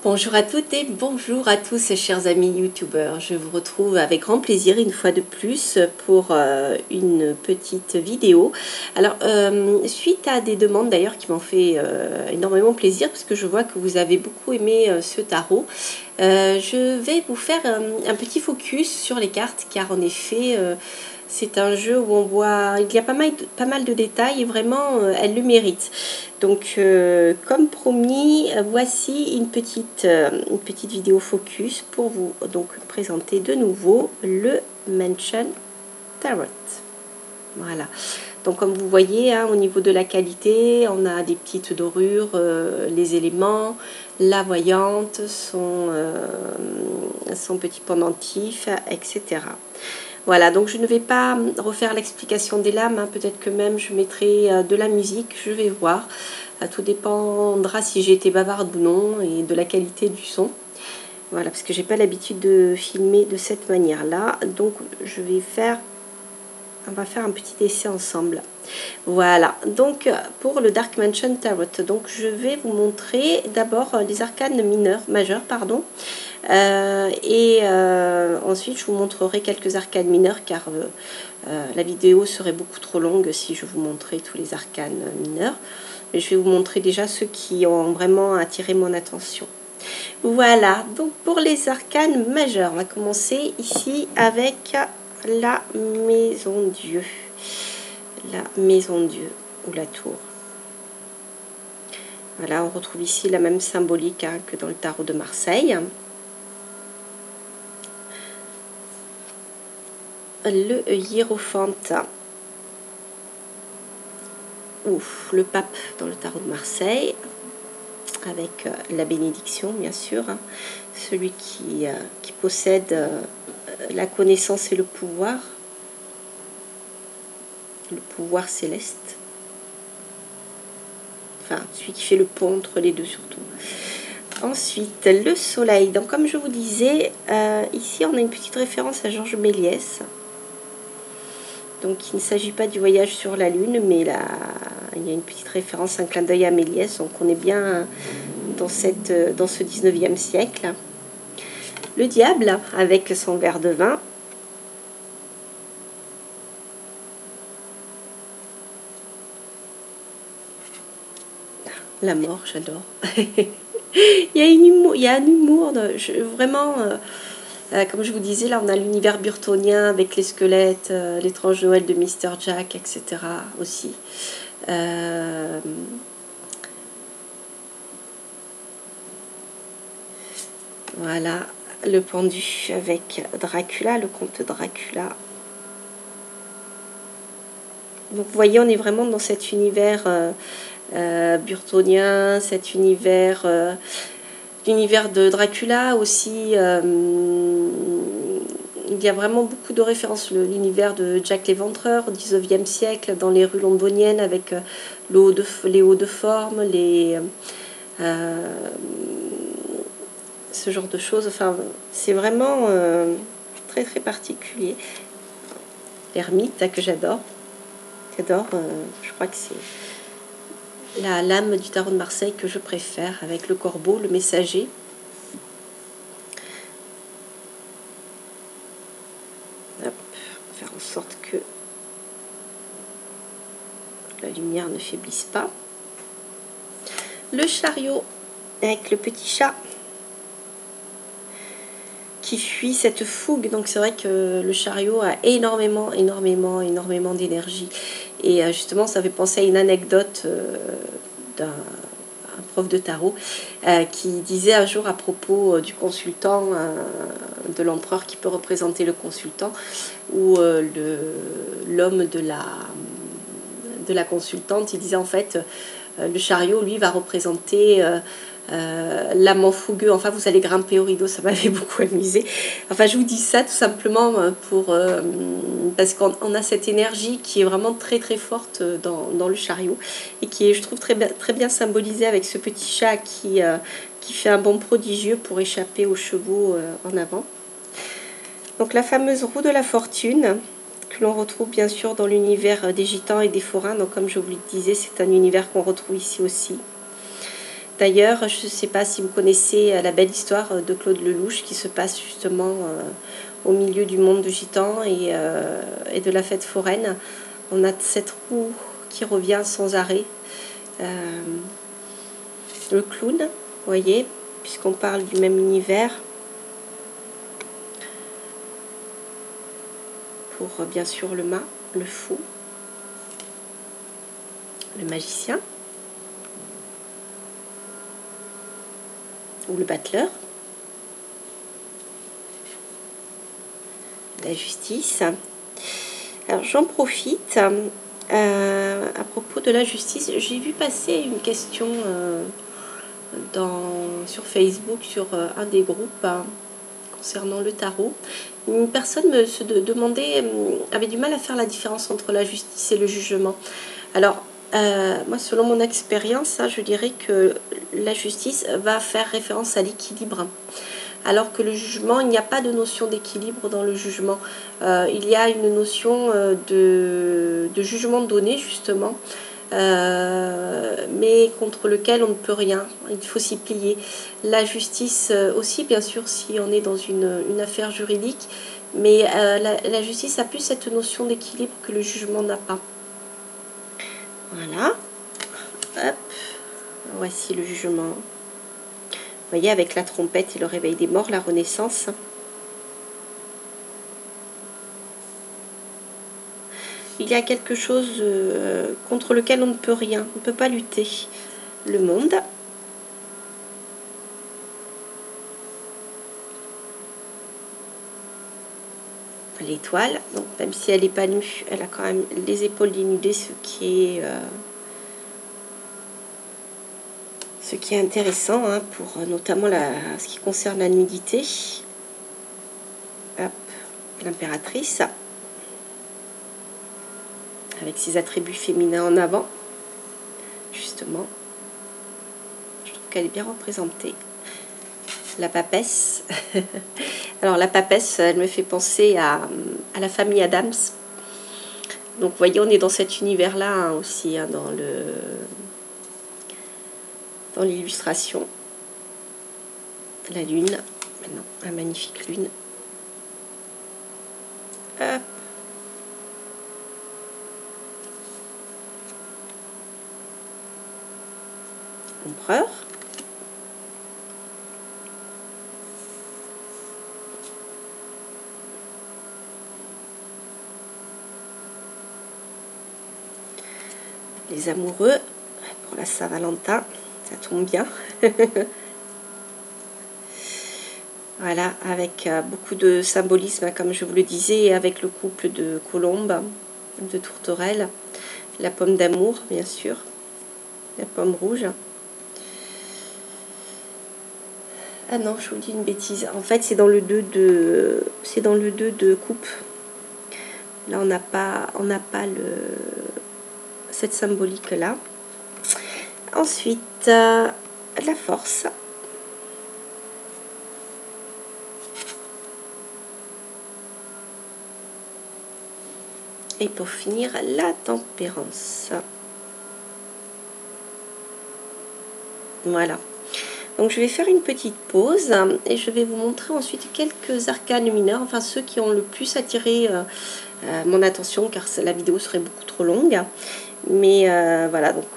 Bonjour à toutes et bonjour à tous, chers amis youtubeurs. Je vous retrouve avec grand plaisir une fois de plus pour une petite vidéo. Alors, suite à des demandes d'ailleurs qui m'ont fait énormément plaisir, parce que je vois que vous avez beaucoup aimé ce tarot, je vais vous faire un petit focus sur les cartes, car en effet, c'est un jeu où on voit, il y a pas mal de détails et vraiment, elle le mérite. Donc, comme promis, voici une petite vidéo focus pour vous donc présenter de nouveau le Mansion Tarot. Voilà. Donc, comme vous voyez, hein, au niveau de la qualité, on a des petites dorures, les éléments, la voyante, son petit pendentif, etc. Voilà, donc je ne vais pas refaire l'explication des lames, hein. Peut-être que même je mettrai de la musique, je vais voir. Tout dépendra si j'ai été bavarde ou non et de la qualité du son. Voilà, parce que j'ai pas l'habitude de filmer de cette manière-là. Donc on va faire un petit essai ensemble. Voilà, donc pour le Dark Mansion Tarot, donc je vais vous montrer d'abord les arcanes majeurs, pardon. Ensuite je vous montrerai quelques arcanes mineurs, car la vidéo serait beaucoup trop longue si je vous montrais tous les arcanes mineurs. Mais je vais vous montrer déjà ceux qui ont vraiment attiré mon attention. Voilà, donc pour les arcanes majeurs, on va commencer ici avec la maison Dieu. La maison Dieu ou la tour. Voilà, on retrouve ici la même symbolique, hein, que dans le tarot de Marseille. Le hiérophante, ou le pape dans le tarot de Marseille, avec la bénédiction, bien sûr, hein, celui qui possède la connaissance et le pouvoir céleste, enfin celui qui fait le pont entre les deux surtout. Ensuite, le soleil. Donc comme je vous disais, ici on a une petite référence à Georges Méliès. Donc il ne s'agit pas du voyage sur la lune, mais là il y a une petite référence, un clin d'œil à Méliès. Donc on est bien dans ce 19e siècle. Le diable avec son verre de vin. La mort, j'adore. il y a un humour vraiment... comme je vous disais, là on a l'univers burtonien avec les squelettes, l'étrange Noël de Mr. Jack, etc. aussi. Voilà, le pendu avec Dracula, le comte Dracula. Donc vous voyez, on est vraiment dans cet univers burtonien, cet univers... l'univers de Dracula aussi, il y a vraiment beaucoup de références. L'univers de Jack l'Éventreur au 19e siècle, dans les rues londoniennes, avec les hauts de forme, ce genre de choses. Enfin, c'est vraiment très très particulier. L'ermite, que j'adore. Je crois que c'est la lame du tarot de Marseille que je préfère, avec le corbeau, le messager. Hop, faire en sorte que la lumière ne faiblisse pas. Le chariot avec le petit chat qui fuit cette fougue. Donc c'est vrai que le chariot a énormément d'énergie. Et justement, ça fait penser à une anecdote d'un prof de tarot qui disait un jour à propos du consultant, de l'empereur qui peut représenter le consultant, ou l'homme de la consultante. Il disait en fait, le chariot, lui, va représenter... l'amant fougueux. Enfin, vous allez grimper au rideau, ça m'avait beaucoup amusé. Enfin, je vous dis ça tout simplement parce qu'on a cette énergie qui est vraiment très très forte dans le chariot, et qui est, je trouve, très bien symbolisée avec ce petit chat qui fait un bond prodigieux pour échapper aux chevaux en avant. Donc la fameuse roue de la fortune, que l'on retrouve bien sûr dans l'univers des gitans et des forains. Donc comme je vous le disais, c'est un univers qu'on retrouve ici aussi. D'ailleurs, je ne sais pas si vous connaissez la belle histoire de Claude Lelouch qui se passe justement au milieu du monde du gitan et de la fête foraine. On a cette roue qui revient sans arrêt. Le clown, vous voyez, puisqu'on parle du même univers. Pour bien sûr le mât, le fou, le magicien ou le battleur, la justice. Alors j'en profite à propos de la justice. J'ai vu passer une question sur Facebook, sur un des groupes concernant le tarot. Une personne se demandait, avait du mal à faire la différence entre la justice et le jugement. Alors, moi, selon mon expérience, je dirais que la justice va faire référence à l'équilibre. Alors que le jugement, il n'y a pas de notion d'équilibre dans le jugement. Il y a une notion de jugement donné, justement, mais contre lequel on ne peut rien. Il faut s'y plier. La justice aussi, bien sûr, si on est dans une affaire juridique, mais la justice a plus cette notion d'équilibre que le jugement n'a pas. Voilà. Hop. Voici le jugement. Vous voyez, avec la trompette et le réveil des morts, la renaissance. Il y a quelque chose contre lequel on ne peut rien, on ne peut pas lutter. Le monde. L'étoile, donc même si elle n'est pas nue, elle a quand même les épaules dénudées, ce qui est intéressant pour notamment ce qui concerne la nudité. Hop, l'impératrice, avec ses attributs féminins en avant, justement. Je trouve qu'elle est bien représentée. La papesse. Alors la papesse, elle me fait penser à la famille Adams. Donc vous voyez, on est dans cet univers-là aussi, dans l'illustration. La lune, maintenant, la magnifique lune. Hop. L'empereur. Les amoureux pour la Saint-Valentin, ça tombe bien. Voilà, avec beaucoup de symbolisme, comme je vous le disais, avec le couple de colombes, de tourterelles, la pomme d'amour, bien sûr, la pomme rouge. Ah non, je vous dis une bêtise. En fait, c'est dans le 2 de coupe. Là, on n'a pas cette symbolique-là. Ensuite, la force. Et pour finir, la tempérance. Voilà. Donc je vais faire une petite pause et je vais vous montrer ensuite quelques arcanes mineurs, enfin ceux qui ont le plus attiré mon attention, car la vidéo serait beaucoup trop longue. Mais voilà, donc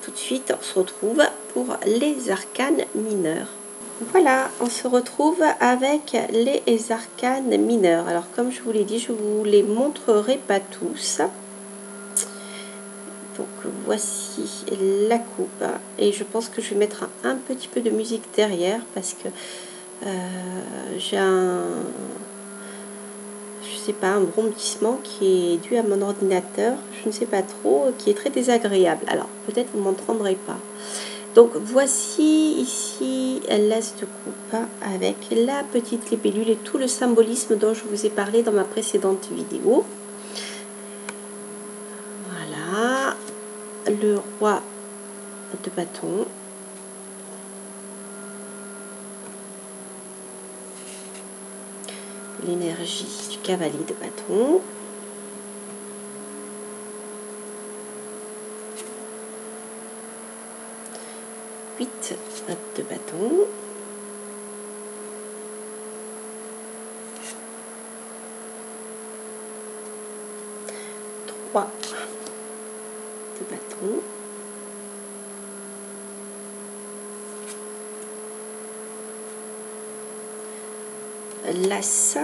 tout de suite on se retrouve pour les arcanes mineurs. Voilà, on se retrouve avec les arcanes mineurs. Alors comme je vous l'ai dit, je vous les montrerai pas tous. Donc voici la coupe et je pense que je vais mettre un petit peu de musique derrière parce que j'ai je sais pas, un brombissement qui est dû à mon ordinateur, je ne sais pas trop, qui est très désagréable. Alors peut-être vous m'entendrez pas. Donc voici ici l'as de coupe avec la petite libellule et tout le symbolisme dont je vous ai parlé dans ma précédente vidéo. Voilà. Le roi de bâton, l'énergie du cavalier de bâton, 8 de bâton. De bâton. L'as.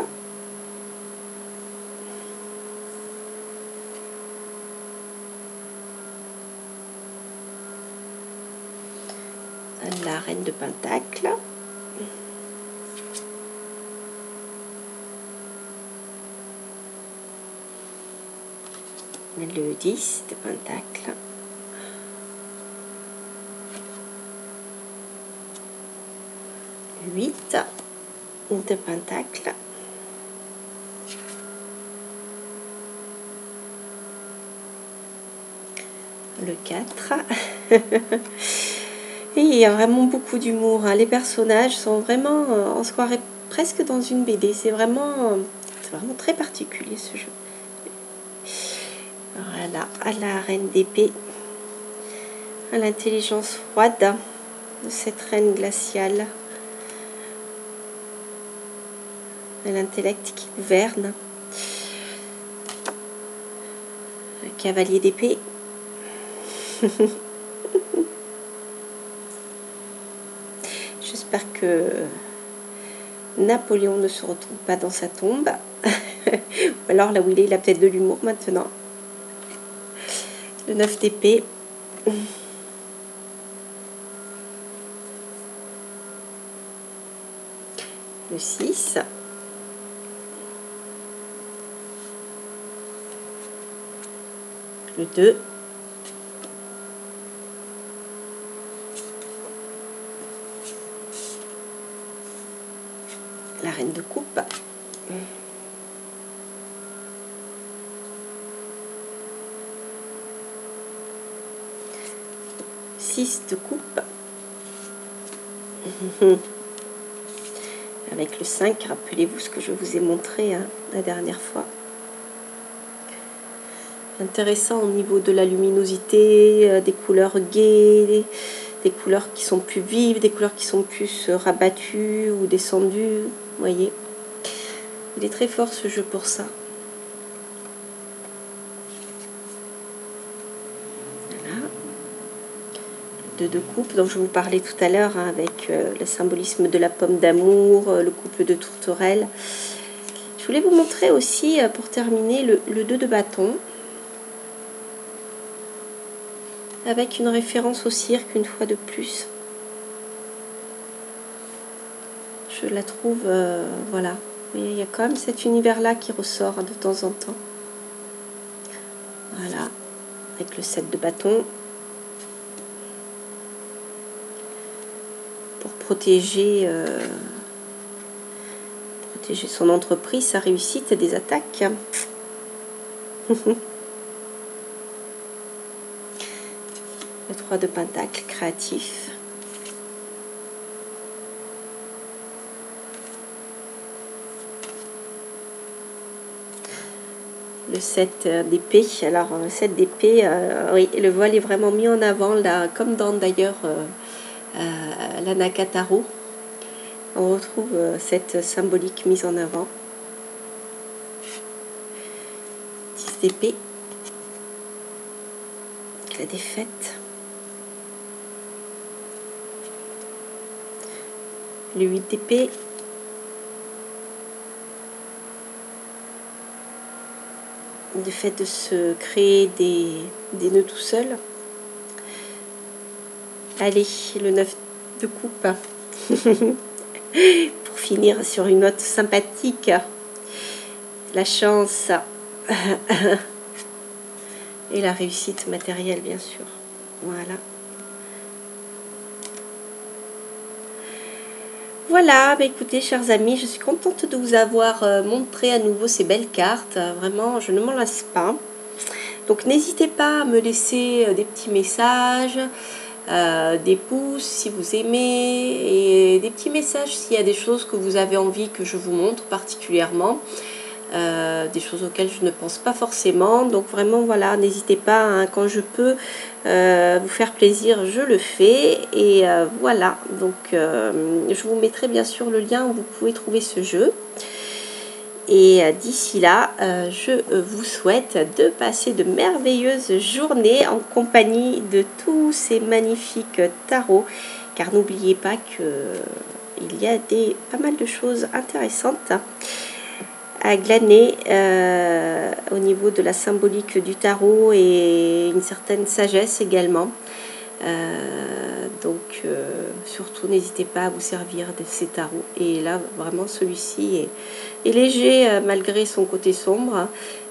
La reine de pentacle. Le 10 de pentacle. Le 8 de pentacle. Le 4. Et il y a vraiment beaucoup d'humour, hein. Les personnages sont vraiment, on se croirait presque dans une BD. C'est vraiment très particulier ce jeu. Voilà, à la reine d'épée, à l'intelligence froide de cette reine glaciale, à l'intellect qui gouverne, le cavalier d'épée. J'espère que Napoléon ne se retrouve pas dans sa tombe. Ou alors là où il a peut-être de l'humour maintenant. Le 9 d'épée. Le 6. Le 2. La reine de coupe. Six de coupe. Avec le 5, rappelez-vous ce que je vous ai montré, hein, la dernière fois. Intéressant au niveau de la luminosité, des couleurs gaies, des couleurs qui sont plus vives, des couleurs qui sont plus rabattues ou descendues. Vous voyez, il est très fort ce jeu pour ça. Voilà. 2 de coupe dont je vous parlais tout à l'heure, hein, avec le symbolisme de la pomme d'amour, le couple de tourterelles. Je voulais vous montrer aussi, pour terminer, le 2 de bâton, avec une référence au cirque une fois de plus. Je la trouve, voilà. Vous voyez, il y a quand même cet univers-là qui ressort de temps en temps. Voilà, avec le 7 de bâton. Pour protéger son entreprise, sa réussite et des attaques. Le 3 de pentacle, créatif. Le 7 d'épée. Alors, le 7 d'épée, oui, le voile est vraiment mis en avant, là, comme dans d'ailleurs la Nakataro. On retrouve cette symbolique mise en avant. 10 d'épée. La défaite. Le 8 d'épée. Le fait de se créer des nœuds tout seul. Allez, le 9 de coupe. Pour finir sur une note sympathique. La chance. Et la réussite matérielle, bien sûr. Voilà. Voilà, bah écoutez, chers amis, je suis contente de vous avoir montré à nouveau ces belles cartes. Vraiment, je ne m'en lasse pas. Donc, n'hésitez pas à me laisser des petits messages, des pouces si vous aimez, et des petits messages s'il y a des choses que vous avez envie que je vous montre particulièrement. des choses auxquelles je ne pense pas forcément. Donc vraiment, voilà, n'hésitez pas, hein, quand je peux vous faire plaisir, je le fais. Et voilà, donc je vous mettrai bien sûr le lien où vous pouvez trouver ce jeu. Et d'ici là, je vous souhaite de passer de merveilleuses journées en compagnie de tous ces magnifiques tarots. Car n'oubliez pas qu'il y a pas mal de choses intéressantes à glaner au niveau de la symbolique du tarot et une certaine sagesse également. Donc surtout n'hésitez pas à vous servir de ces tarots. Et là vraiment celui-ci est léger malgré son côté sombre, hein,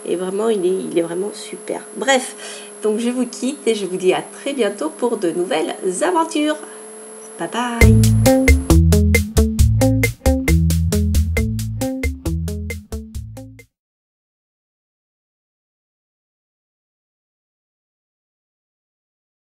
et vraiment il est vraiment super. Bref, donc je vous quitte et je vous dis à très bientôt pour de nouvelles aventures. Bye bye.